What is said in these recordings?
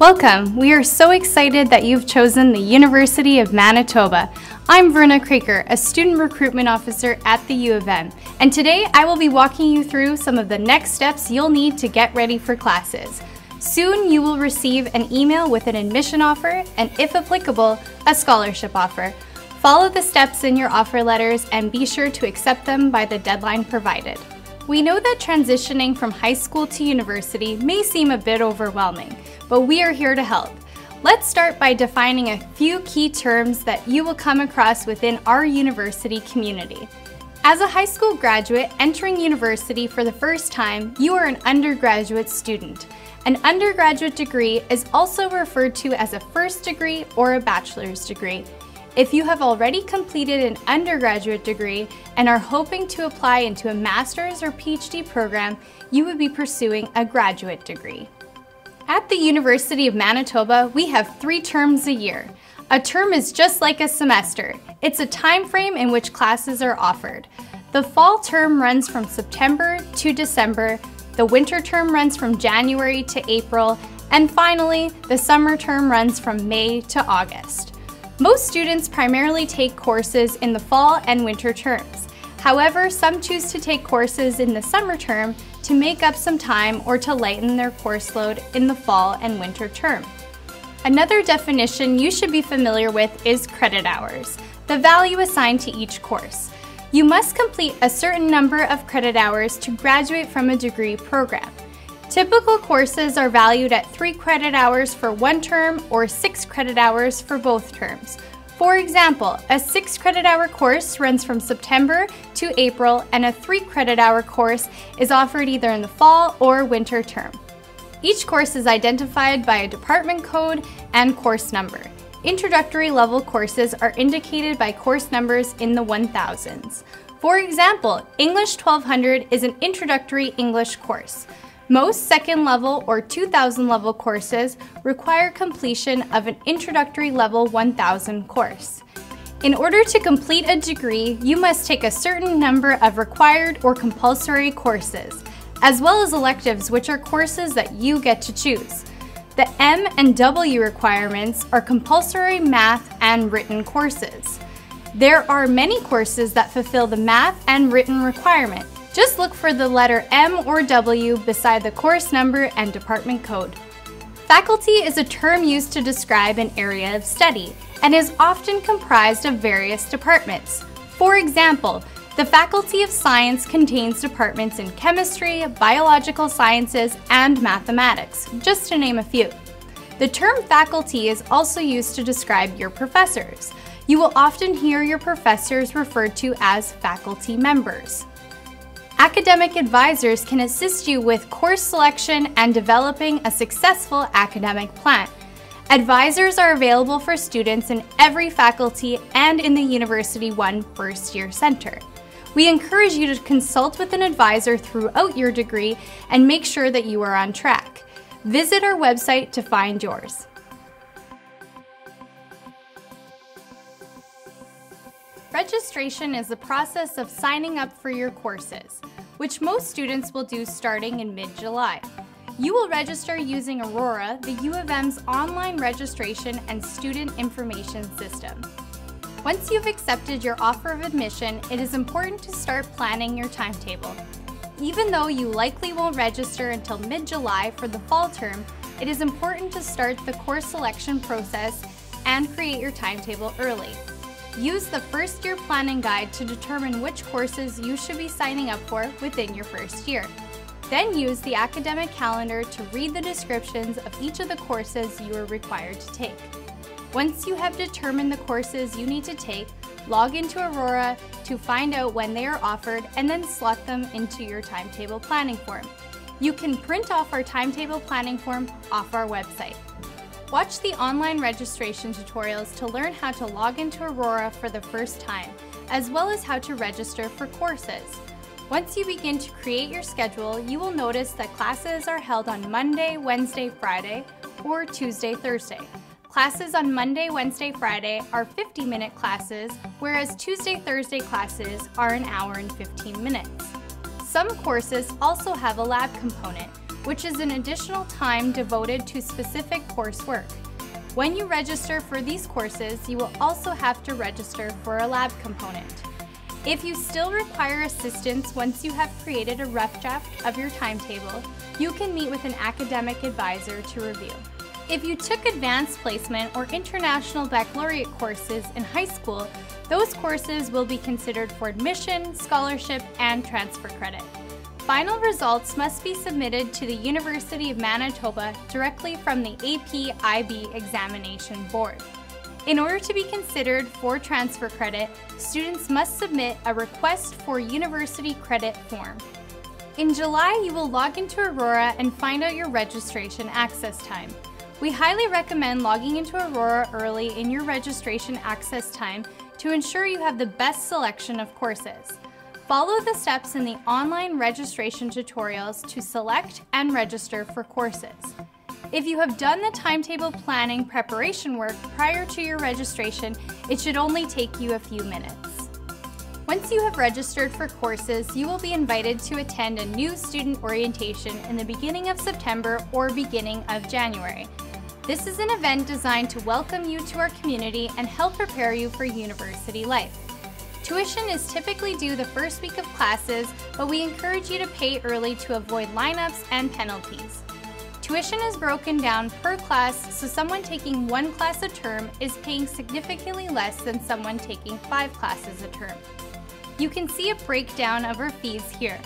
Welcome! We are so excited that you've chosen the University of Manitoba. I'm Verna Kraker, a student recruitment officer at the U of M, and today I will be walking you through some of the next steps you'll need to get ready for classes. Soon you will receive an email with an admission offer and, if applicable, a scholarship offer. Follow the steps in your offer letters and be sure to accept them by the deadline provided. We know that transitioning from high school to university may seem a bit overwhelming, but we are here to help. Let's start by defining a few key terms that you will come across within our university community. As a high school graduate entering university for the first time, you are an undergraduate student. An undergraduate degree is also referred to as a first degree or a bachelor's degree. If you have already completed an undergraduate degree and are hoping to apply into a master's or PhD program, you would be pursuing a graduate degree. At the University of Manitoba, we have 3 terms a year. A term is just like a semester. It's a time frame in which classes are offered. The fall term runs from September to December, the winter term runs from January to April, and finally, the summer term runs from May to August. Most students primarily take courses in the fall and winter terms. However, some choose to take courses in the summer term to make up some time or to lighten their course load in the fall and winter term. Another definition you should be familiar with is credit hours, the value assigned to each course. You must complete a certain number of credit hours to graduate from a degree program. Typical courses are valued at 3 credit hours for one term or 6 credit hours for both terms. For example, a 6 credit hour course runs from September to April, and a 3 credit hour course is offered either in the fall or winter term. Each course is identified by a department code and course number. Introductory level courses are indicated by course numbers in the 1000s. For example, English 1200 is an introductory English course. Most second level or 2000 level courses require completion of an introductory level 1000 course. In order to complete a degree, you must take a certain number of required or compulsory courses, as well as electives, which are courses that you get to choose. The M and W requirements are compulsory math and written courses. There are many courses that fulfill the math and written requirement. Just look for the letter M or W beside the course number and department code. Faculty is a term used to describe an area of study and is often comprised of various departments. For example, the Faculty of Science contains departments in chemistry, biological sciences, and mathematics, just to name a few. The term faculty is also used to describe your professors. You will often hear your professors referred to as faculty members. Academic advisors can assist you with course selection and developing a successful academic plan. Advisors are available for students in every faculty and in the University One First Year Center. We encourage you to consult with an advisor throughout your degree and make sure that you are on track. Visit our website to find yours. Registration is the process of signing up for your courses, which most students will do starting in mid-July. You will register using Aurora, the U of M's online registration and student information system. Once you've accepted your offer of admission, it is important to start planning your timetable. Even though you likely won't register until mid-July for the fall term, it is important to start the course selection process and create your timetable early. Use the first year planning guide to determine which courses you should be signing up for within your first year. Then use the academic calendar to read the descriptions of each of the courses you are required to take. Once you have determined the courses you need to take, log into Aurora to find out when they are offered and then slot them into your timetable planning form. You can print off our timetable planning form off our website. Watch the online registration tutorials to learn how to log into Aurora for the first time, as well as how to register for courses. Once you begin to create your schedule, you will notice that classes are held on Monday, Wednesday, Friday, or Tuesday, Thursday. Classes on Monday, Wednesday, Friday are 50-minute classes, whereas Tuesday, Thursday classes are an hour and 15 minutes. Some courses also have a lab component. which is an additional time devoted to specific coursework. When you register for these courses, you will also have to register for a lab component. If you still require assistance once you have created a rough draft of your timetable, you can meet with an academic advisor to review. If you took advanced placement or international baccalaureate courses in high school, those courses will be considered for admission, scholarship, and transfer credit. Final results must be submitted to the University of Manitoba directly from the AP-IB examination board. In order to be considered for transfer credit, students must submit a request for university credit form. In July, you will log into Aurora and find out your registration access time. We highly recommend logging into Aurora early in your registration access time to ensure you have the best selection of courses. Follow the steps in the online registration tutorials to select and register for courses. If you have done the timetable planning preparation work prior to your registration, it should only take you a few minutes. Once you have registered for courses, you will be invited to attend a new student orientation in the beginning of September or beginning of January. This is an event designed to welcome you to our community and help prepare you for university life. Tuition is typically due the first week of classes, but we encourage you to pay early to avoid lineups and penalties. Tuition is broken down per class, so someone taking one class a term is paying significantly less than someone taking 5 classes a term. You can see a breakdown of our fees here.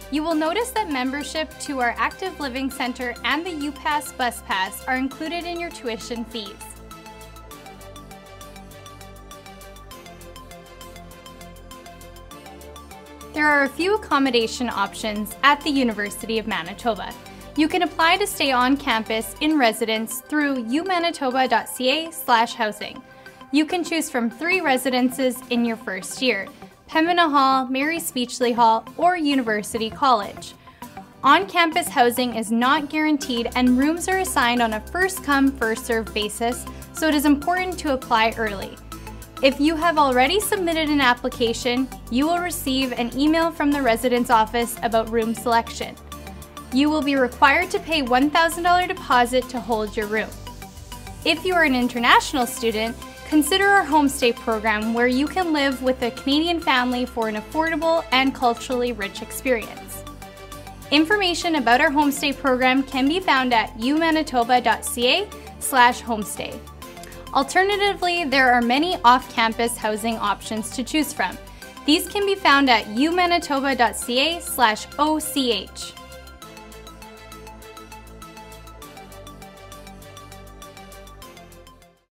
You will notice that membership to our Active Living Center and the UPass Bus Pass are included in your tuition fees. There are a few accommodation options at the University of Manitoba. You can apply to stay on campus in residence through umanitoba.ca/housing. You can choose from 3 residences in your first year: Pembina Hall, Mary Speechley Hall, or University College. On-campus housing is not guaranteed and rooms are assigned on a first-come, first-served basis, so it is important to apply early. If you have already submitted an application, you will receive an email from the residence office about room selection. You will be required to pay $1,000 deposit to hold your room. If you are an international student, consider our homestay program where you can live with a Canadian family for an affordable and culturally rich experience. Information about our homestay program can be found at umanitoba.ca/homestay. Alternatively, there are many off-campus housing options to choose from. These can be found at umanitoba.ca/OCH.